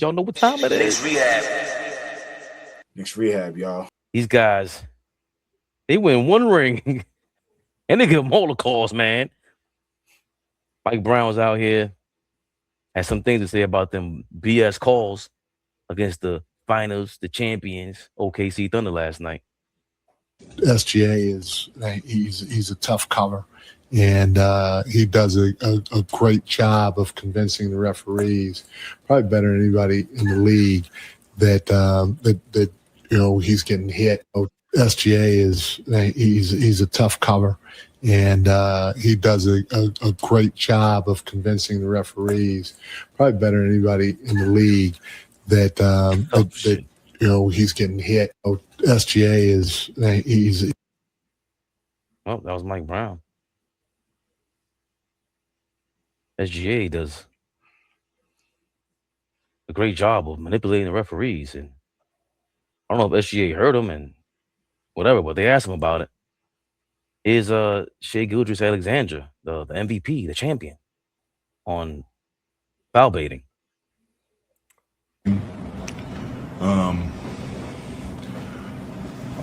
Y'all know what time it is? Knicks rehab, y'all. These guys, they win one ring and they give them all the calls, man. Mike Brown's out here. Has some things to say about them BS calls against the finals, the champions, OKC Thunder last night. SGA he's a tough cover, and he does a great job of convincing the referees, probably better than anybody in the league, that he's getting hit. SGA he's a tough cover, and he does a great job of convincing the referees, probably better than anybody in the league, that he's getting hit. SGA he's. Oh, that was Mike Brown. SGA does a great job of manipulating the referees, and I don't know if SGA heard him and whatever, but they asked him about it. Is Shai Gilgeous-Alexander, the MVP, the champion, on foul baiting?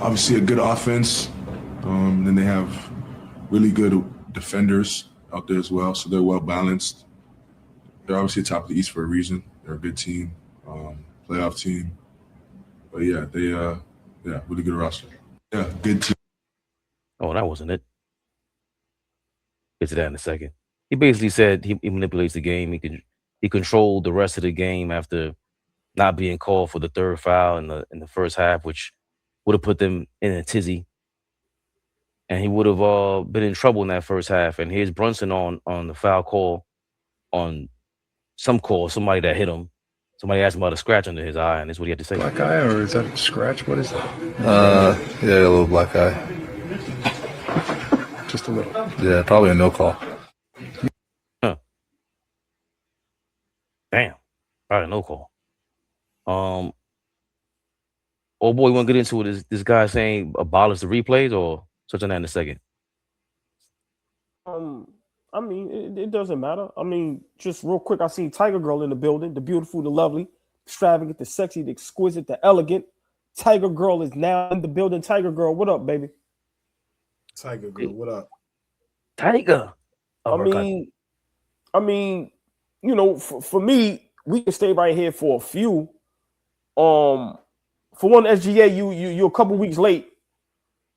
Obviously a good offense. Then they have really good defenders out there as well, so they're well balanced. They're obviously top of the East for a reason. They're a good team, playoff team. But yeah, they really good roster. Yeah, good team. Oh, that wasn't it. Get to that in a second. He basically said he manipulates the game. He controlled the rest of the game after not being called for the third foul in the first half, which would have put them in a tizzy. And he would have been in trouble in that first half. And here's Brunson on the foul call on some call, somebody that hit him. Somebody asked him about a scratch under his eye, and this is what he had to say. Black eye, or is that a scratch? What is that? Yeah, a little black eye. Just a little. Yeah, probably a no call. Huh. Damn. Probably a no call. Oh boy, you want to get into it? Is this guy saying abolish the replays, or touch on that in a second? I mean, it doesn't matter. I mean, just real quick, I seen Tiger Girl in the building. The beautiful, the lovely, extravagant, the sexy, the exquisite, the elegant. Tiger Girl is now in the building. Tiger Girl, what up, baby? Tiger Girl, what up? Tiger. I mean, for me, we can stay right here for a few. For one, SGA, you're a couple weeks late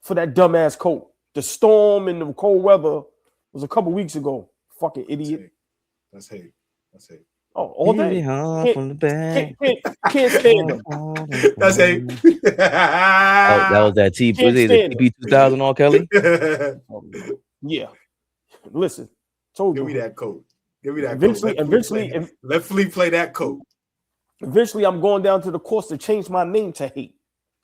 for that dumbass coat. The storm and the cold weather was a couple weeks ago. Fucking idiot. That's hate. Oh, all day. From the back. Can't stand him. That's hate. That was that TP 2000 R. Kelly. Yeah. Listen, told Give you. me that coat. Give me that Eventually, coat. Let Flea play that coat. Eventually, I'm going down to the course to change my name to Hate.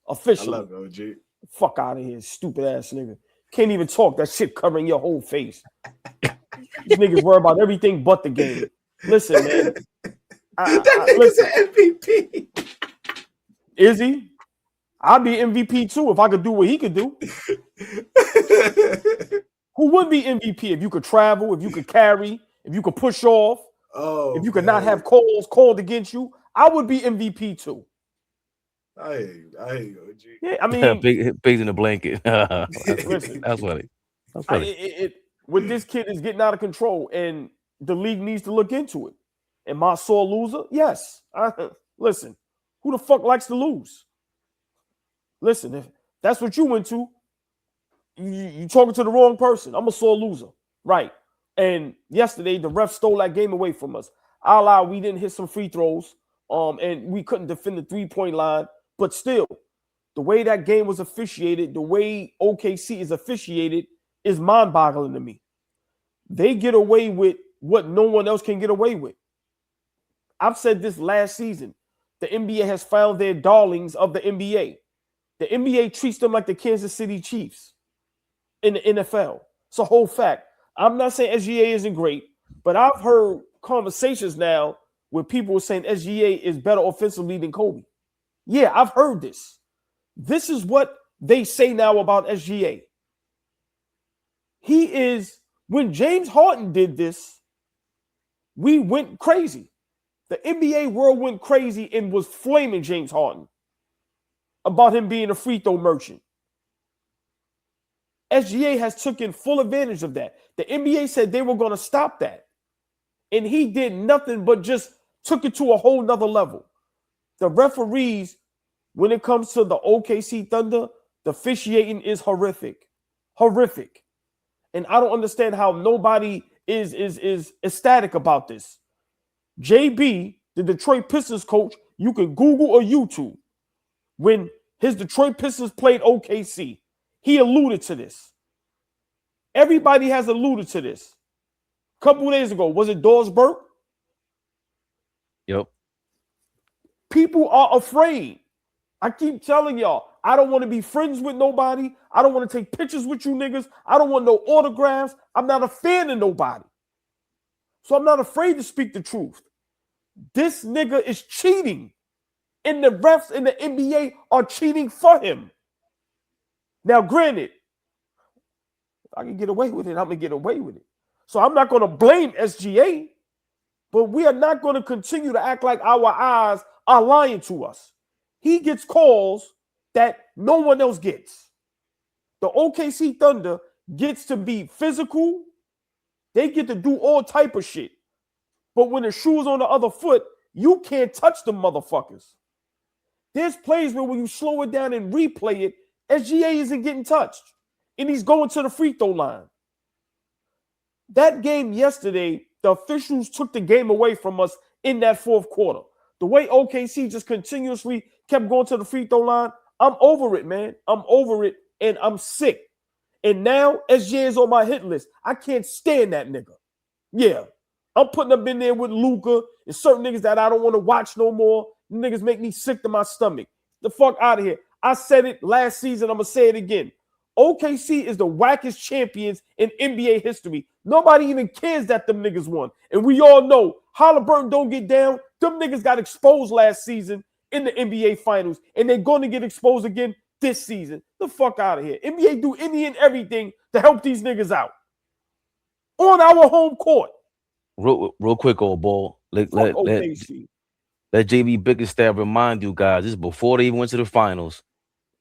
Officially. I love it, OG. Fuck out of here, stupid ass nigga. Can't even talk. That shit covering your whole face. These niggas worry about everything but the game. Listen, man. That nigga's an MVP. Is he? I'd be MVP too if I could do what he could do. Who would be MVP if you could travel, if you could carry, if you could push off, if you could not have calls called against you? I would be MVP too. I hear you, OG. Yeah, I mean, pigs in the blanket. That's funny. What this kid is getting out of control, and the league needs to look into it. Am I a sore loser? Yes. Listen, who the fuck likes to lose? Listen, if that's what you went to, you talking to the wrong person. I'm a sore loser, right? And yesterday, the ref stole that game away from us. I'll allow we didn't hit some free throws, and we couldn't defend the three-point line. But still, the way that game was officiated, the way OKC is officiated is mind-boggling to me. They get away with what no one else can get away with. I've said this last season. The NBA has found their darlings of the NBA. The NBA treats them like the Kansas City Chiefs in the NFL. It's a whole fact. I'm not saying SGA isn't great, but I've heard conversations now where people are saying SGA is better offensively than Kobe. Yeah, I've heard this. This is what they say now about SGA. He is, when James Harden did this, we went crazy. The NBA world went crazy and was flaming James Harden about him being a free throw merchant. SGA has taken full advantage of that. The NBA said they were going to stop that. And he did nothing but just took it to a whole nother level. The referees, when it comes to the OKC Thunder, the officiating is horrific. Horrific. And I don't understand how nobody is ecstatic about this. JB, the Detroit Pistons coach, you can Google or YouTube. When his Detroit Pistons played OKC, he alluded to this. Everybody has alluded to this. A couple days ago, was it Doris Burke? Yep. People are afraid. I keep telling y'all, I don't want to be friends with nobody. I don't want to take pictures with you niggas. I don't want no autographs. I'm not a fan of nobody. So I'm not afraid to speak the truth. This nigga is cheating. And the refs in the NBA are cheating for him. Now, granted, if I can get away with it, I'm going to get away with it. So I'm not going to blame SGA, but we are not going to continue to act like our eyes are lying to us. He gets calls that no one else gets. The OKC Thunder gets to be physical. They get to do all type of shit. But when the shoe is on the other foot, you can't touch them motherfuckers. There's plays where when you slow it down and replay it, SGA isn't getting touched. And he's going to the free throw line. That game yesterday, the officials took the game away from us in that fourth quarter. The way OKC just continuously kept going to the free throw line, I'm over it, man. I'm over it, and I'm sick. And now SGA is on my hit list. I can't stand that nigga. Yeah. I'm putting up in there with Luka and certain niggas that I don't want to watch no more. Niggas make me sick to my stomach. The fuck out of here. I said it last season. I'm going to say it again. OKC is the wackest champions in NBA history. Nobody even cares that them niggas won. And we all know Halliburton don't get down. Them niggas got exposed last season in the NBA finals. And they're going to get exposed again this season. The fuck out of here. NBA do any and everything to help these niggas out. On our home court. Real quick, AllBall. Let JB Bickerstaff remind you guys, this is before they even went to the finals.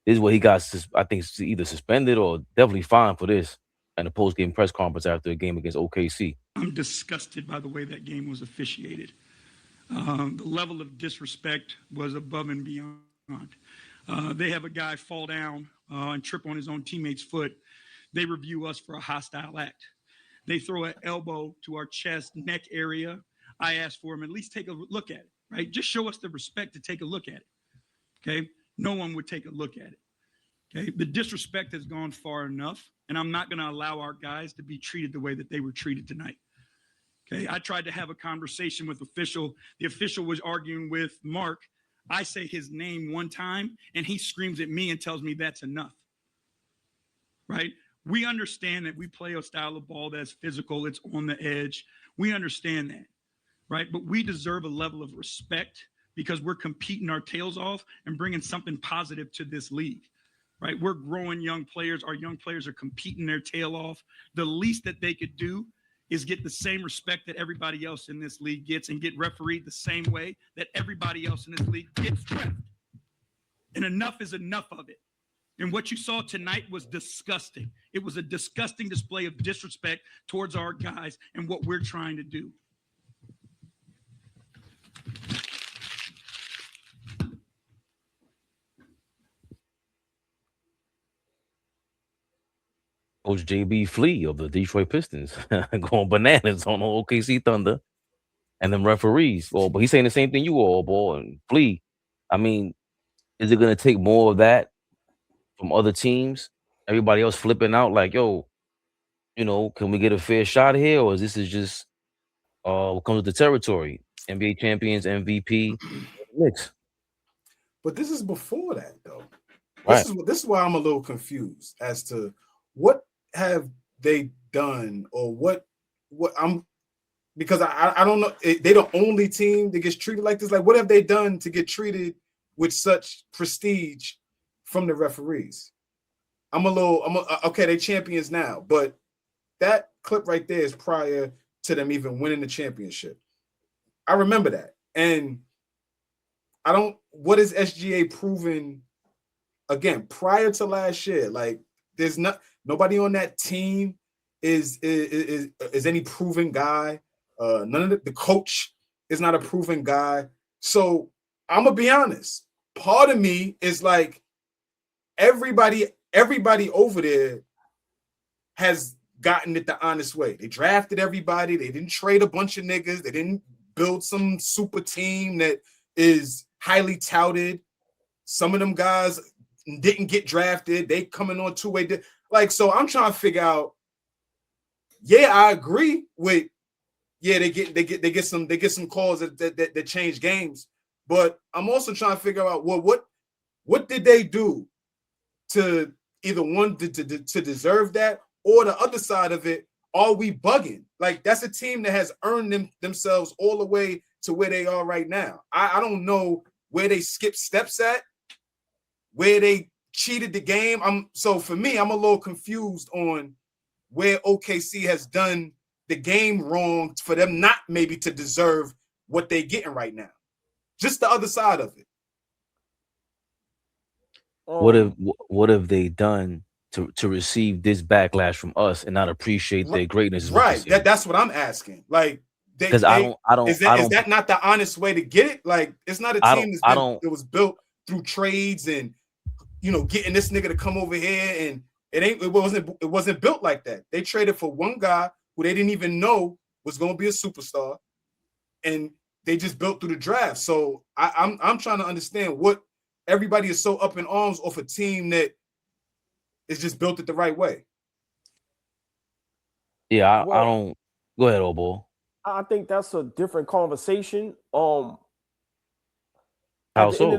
This is what he got, I think, either suspended or definitely fined for this in the post-game press conference after a game against OKC. I'm disgusted by the way that game was officiated. The level of disrespect was above and beyond. They have a guy fall down and trip on his own teammate's foot. They review us for a hostile act. They throw an elbow to our chest, neck area. I asked for him, at least take a look at it, right? Just show us the respect to take a look at it, okay? No one would take a look at it, okay? The disrespect has gone far enough, and I'm not going to allow our guys to be treated the way that they were treated tonight, okay? I tried to have a conversation with official. The official was arguing with Mark. I say his name one time, and he screams at me and tells me that's enough, right? We understand that we play a style of ball that's physical, it's on the edge. We understand that, right? But we deserve a level of respect because we're competing our tails off and bringing something positive to this league, right? We're growing young players. Our young players are competing their tail off. The least that they could do is get the same respect that everybody else in this league gets and get refereed the same way that everybody else in this league gets ref. And enough is enough of it. And what you saw tonight was disgusting. It was a disgusting display of disrespect towards our guys and what we're trying to do. Coach JB Flea of the Detroit Pistons going bananas on the OKC Thunder and them referees. Well, but he's saying the same thing you all, boy. And Flea, I mean, is it going to take more of that from other teams? Everybody else flipping out like, yo, you know, can we get a fair shot here? Or is this just what comes with the territory? NBA champions, MVP, Knicks. But this is before that, though. Right. This is why I'm a little confused as to what have they done or what I'm, because I don't know. They're the only team that gets treated like this. Like, what have they done to get treated with such prestige from the referees? Okay, they champions now, but that clip right there is prior to them even winning the championship. I remember that. And I don't. What is SGA proven? Again, prior to last year, like there's nobody on that team is any proven guy. None of the coach is not a proven guy. So I'm gonna be honest. Part of me is like everybody over there has gotten it the honest way. They drafted everybody. They didn't trade a bunch of niggas. They didn't build some super team that is highly touted. Some of them guys didn't get drafted. They coming on two-way. Like, so I'm trying to figure out. Yeah, I agree with. Yeah, they get some calls that change games. But I'm also trying to figure out, well, what did they do to either one to deserve that, or the other side of it, are we bugging? Like, that's a team that has earned themselves all the way to where they are right now. I don't know where they skipped steps at, where they cheated the game. So for me, I'm a little confused on where OKC has done the game wrong for them not maybe to deserve what they're getting right now. Just the other side of it. What have they done to receive this backlash from us and not appreciate their greatness? Right. That's what I'm asking. Like, because I don't. Is that not the honest way to get it? Like, it's not a team that was built through trades and getting this nigga to come over here, and it wasn't built like that. They traded for one guy who they didn't even know was going to be a superstar, and they just built through the draft. So I'm trying to understand what everybody is so up in arms off a team that is just built it the right way. Yeah, I don't. Go ahead, old boy. I think that's a different conversation. How so?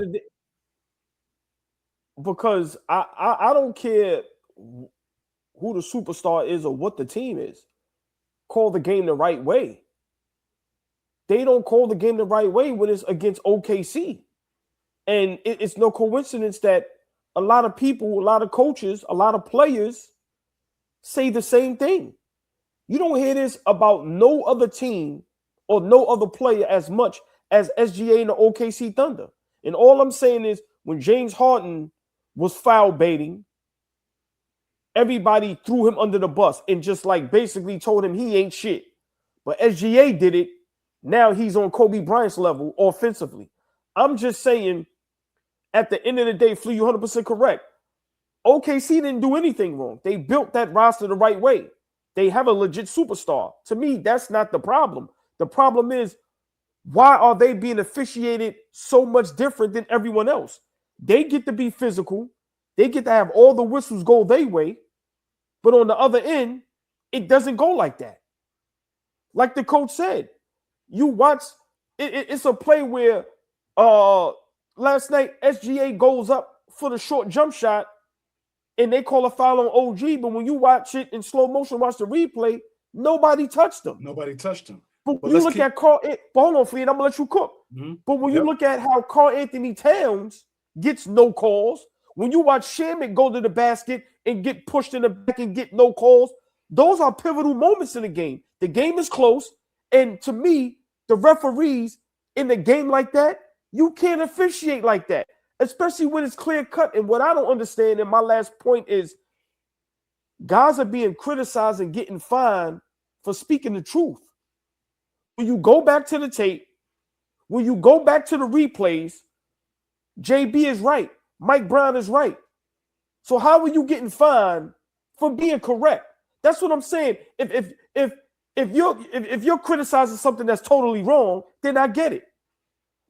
Because I don't care who the superstar is or what the team is. Call the game the right way. They don't call the game the right way when it's against OKC. And it's no coincidence that a lot of people, a lot of coaches, a lot of players say the same thing. You don't hear this about no other team or no other player as much as SGA and the OKC Thunder. And all I'm saying is when James Harden was foul baiting, everybody threw him under the bus and just like basically told him he ain't shit. But SGA did it. Now he's on Kobe Bryant's level offensively. I'm just saying, at the end of the day, Flea, you're 100% correct. OKC didn't do anything wrong. They built that roster the right way. They have a legit superstar. To me, that's not the problem. The problem is, why are they being officiated so much different than everyone else? They get to be physical. They get to have all the whistles go their way. But on the other end, it doesn't go like that. Like the coach said, you watch, it's a play where last night SGA goes up for the short jump shot and they call a foul on OG, but when you watch it in slow motion, watch the replay, nobody touched him. But when you look at Carl, hold on, Fleet, I'm gonna let you cook. Mm-hmm. But when you look at how Karl Anthony Towns gets no calls, when you watch Shamet go to the basket and get pushed in the back and get no calls, those are pivotal moments in the game. The game is close, and to me, the referees in a game like that, you can't officiate like that, especially when it's clear cut. And what I don't understand, and my last point is, guys are being criticized and getting fined for speaking the truth. When you go back to the tape, when you go back to the replays, JB is right. Mike Brown is right. So how are you getting fined for being correct? That's what I'm saying. If you're criticizing something that's totally wrong, then I get it.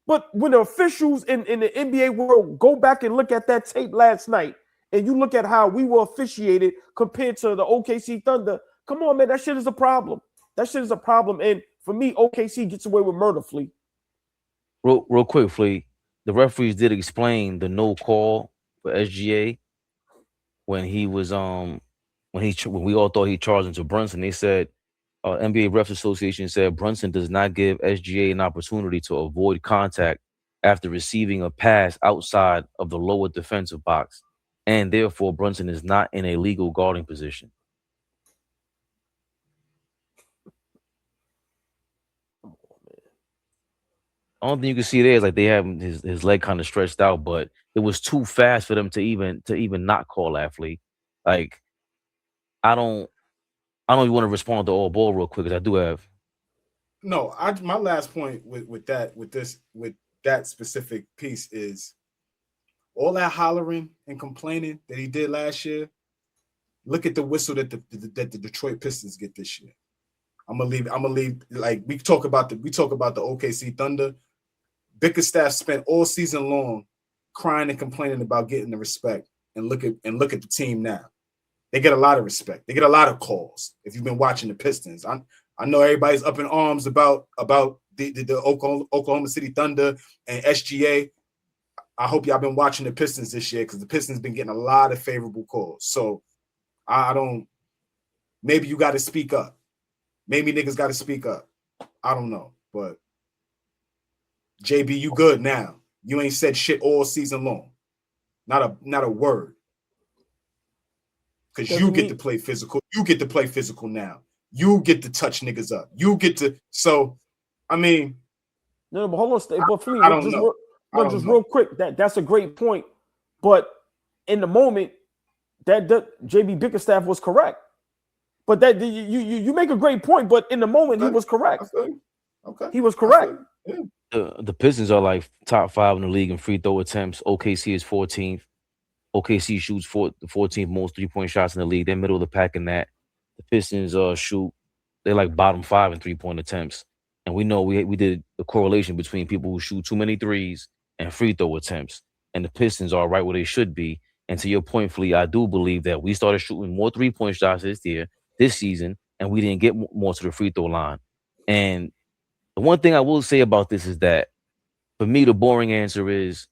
But when the officials in the NBA world go back and look at that tape last night, and you look at how we were officiated compared to the OKC Thunder, come on, man, that shit is a problem. That shit is a problem. And for me, OKC gets away with murder, Flea. Real quick, Flea. The referees did explain the no call for SGA when he was when we all thought he charged into Brunson. They said NBA Refs Association said Brunson does not give SGA an opportunity to avoid contact after receiving a pass outside of the lower defensive box, and therefore Brunson is not in a legal guarding position. only thing you can see there is like they have his leg kind of stretched out, but it was too fast for them to even not call that flea. Like I don't I don't even want to respond to all ball real quick because I do have. No, my last point with that specific piece is all that hollering and complaining that he did last year. Look at the whistle that the Detroit Pistons get this year. I'm gonna leave. Like we talk about the OKC Thunder. Bickerstaff spent all season long crying and complaining about getting the respect, and look at the team now. They get a lot of respect. They get a lot of calls. If you've been watching the Pistons, I know everybody's up in arms about the Oklahoma City Thunder and SGA. I hope y'all been watching the Pistons this year because the Pistons been getting a lot of favorable calls. So I don't. Maybe you got to speak up. Maybe niggas got to speak up. I don't know, but JB, you good now. You ain't said shit all season long. Not a word. Because you get to play physical. You get to play physical now. You get to touch niggas up. You get to. So, I mean. No, but hold on. But for me, I don't know. Just real quick, that's a great point. But in the moment, that JB Bickerstaff was correct. But that you make a great point. But in the moment, he was correct. Okay. He was correct. Yeah. The Pistons are like top 5 in the league in free throw attempts. OKC is 14th. OKC shoots the 14th most 3-point shots in the league. They're middle of the pack in that. The Pistons they're like bottom 5 in 3-point attempts. And we know we did a correlation between people who shoot too many threes and free throw attempts. And the Pistons are right where they should be. And to your point, Flea, I do believe that we started shooting more 3-point shots this season, and we didn't get more to the free throw line. And the one thing I will say about this is that for me, the boring answer is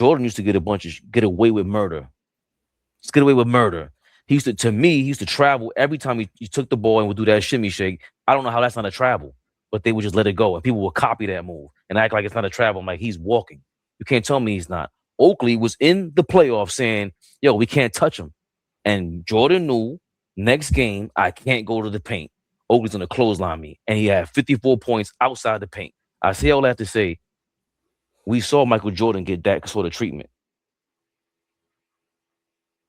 Jordan used to get away with murder. Just get away with murder. He used to travel every time he took the ball and would do that shimmy shake. I don't know how that's not a travel, but they would just let it go. And people would copy that move and act like it's not a travel. I'm like, he's walking. You can't tell me he's not. Oakley was in the playoffs saying, yo, we can't touch him. And Jordan knew next game, I can't go to the paint. Oakley's going to clothesline me. And he had 54 points outside the paint. I say all that to say, we saw Michael Jordan get that sort of treatment.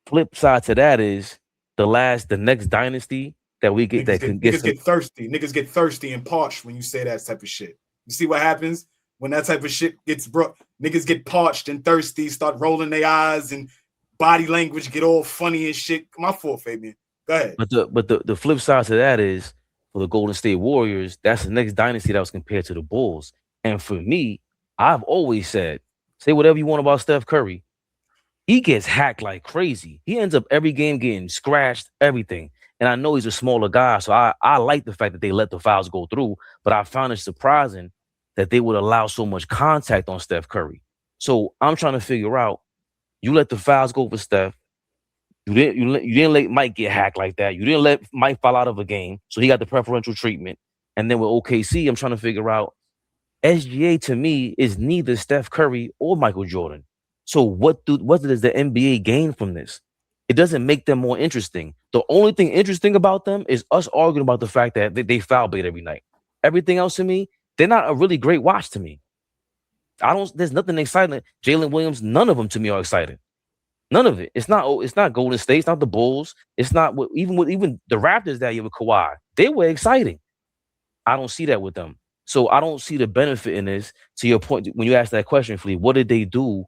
Flip side to that is the next dynasty that we get niggas get thirsty. Niggas get thirsty and parched when you say that type of shit. You see what happens when that type of shit gets brought? Niggas get parched and thirsty, start rolling their eyes and body language get all funny and shit. My fault, Fabian. Go ahead. But the flip side to that is for the Golden State Warriors, that's the next dynasty that was compared to the Bulls. And for me, I've always said, say whatever you want about Steph Curry. He gets hacked like crazy. He ends up every game getting scratched, everything. And I know he's a smaller guy, so I like the fact that they let the fouls go through, but I found it surprising that they would allow so much contact on Steph Curry. So I'm trying to figure out, you let the fouls go for Steph. You didn't let Mike get hacked like that. You didn't let Mike fall out of a game, so he got the preferential treatment. And then with OKC, I'm trying to figure out, SGA to me is neither Steph Curry or Michael Jordan. So what does the NBA gain from this? It doesn't make them more interesting. The only thing interesting about them is us arguing about the fact that they foul bait every night. Everything else to me, they're not a really great watch to me. There's nothing exciting. Jalen Williams, none of them to me are exciting. None of it. It's not Golden State. It's not the Bulls. It's not even the Raptors that year with Kawhi. They were exciting. I don't see that with them. So I don't see the benefit in this. To your point, when you asked that question, Flea, what did they do?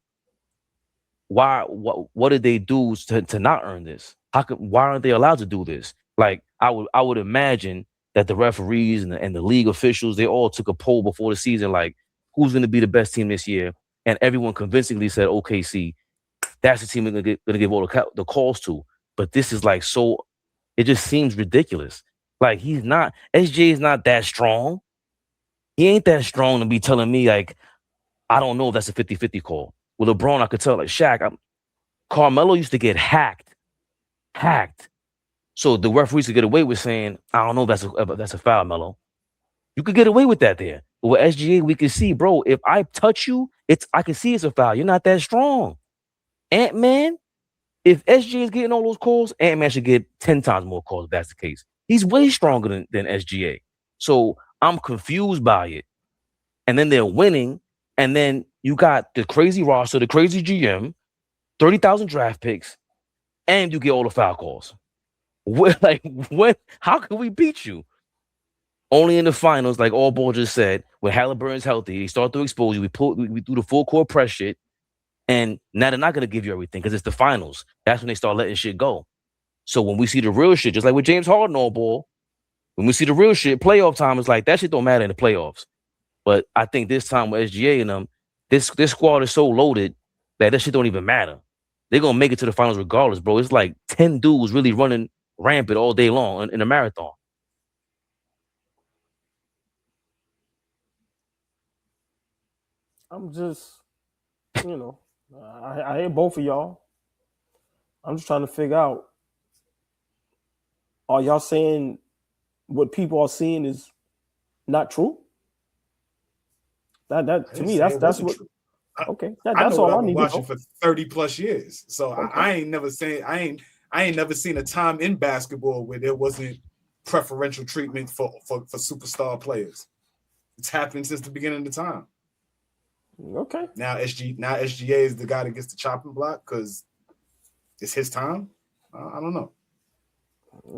What did they do to not earn this? Why aren't they allowed to do this? Like I would imagine that the referees and the league officials, they all took a poll before the season, like who's going to be the best team this year, and everyone convincingly said OKC. That's the team we're going to give all the calls to. But this is like so. It just seems ridiculous. Like SJ is not that strong. He ain't that strong to be telling me, like, I don't know if that's a 50-50 call. With LeBron, I could tell, like, Shaq, Carmelo used to get hacked. So the referees could get away with saying, I don't know if that's a foul, Melo. You could get away with that there. But with SGA, we can see, bro, if I touch you, I can see it's a foul. You're not that strong. Ant-Man, if SGA is getting all those calls, Ant-Man should get 10 times more calls if that's the case. He's way stronger than SGA. So I'm confused by it. And then they're winning, And then you got the crazy roster, the crazy GM, 30,000 draft picks, and you get all the foul calls. What? How can we beat you? Only in the finals, like AllBall just said, when Halliburton's healthy, they start to expose you. We do the full court press shit, and now they're not gonna give you everything because it's the finals. That's when they start letting shit go. So when we see the real shit, just like with James Harden, AllBall, when we see the real shit, playoff time is like that shit don't matter in the playoffs. But I think this time with SGA and them, this squad is so loaded that shit don't even matter. They're gonna make it to the finals regardless, bro. It's like 10 dudes really running rampant all day long in a marathon. I'm just, I hear both of y'all. I'm just trying to figure out, are y'all saying what people are seeing is not true? That to me, that's what. Okay, that's all I need to know. Watching for 30 plus years, so okay. I ain't never seen a time in basketball where there wasn't preferential treatment for superstar players. It's happened since the beginning of the time. Okay. Now SGA is the guy that gets the chopping block because it's his time. I don't know.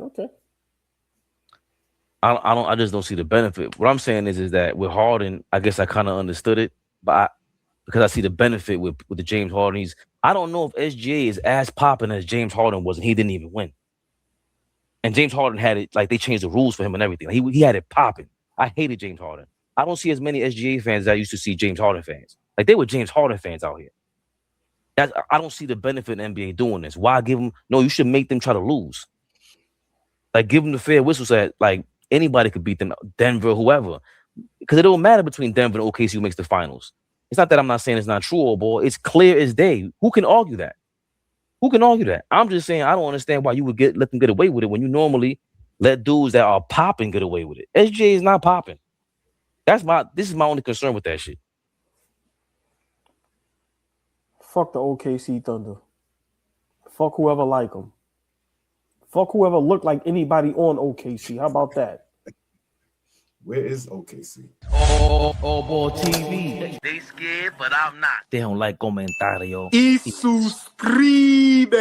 Okay. I just don't see the benefit. What I'm saying is that with Harden, I guess I kind of understood it, but because I see the benefit with the James Harden. I don't know if SGA is as popping as James Harden was, and he didn't even win. And James Harden had it like they changed the rules for him and everything. He had it popping. I hated James Harden. I don't see as many SGA fans as I used to see James Harden fans. Like they were James Harden fans out here. I don't see the benefit in NBA doing this. Why give them? No, you should make them try to lose. Like give them the fair whistle so that like anybody could beat them, Denver, whoever. Because it don't matter between Denver and OKC who makes the finals. It's not that I'm not saying it's not true, AllBall. It's clear as day. Who can argue that? Who can argue that? I'm just saying I don't understand why you would let them get away with it when you normally let dudes that are popping get away with it. SGA is not popping. This is my only concern with that shit. Fuck the OKC Thunder. Fuck whoever like them. Fuck whoever look like anybody on OKC. How about that? Where is OKC? AllBall TV. They scared, but I'm not. They don't like comentario. Y suscribe.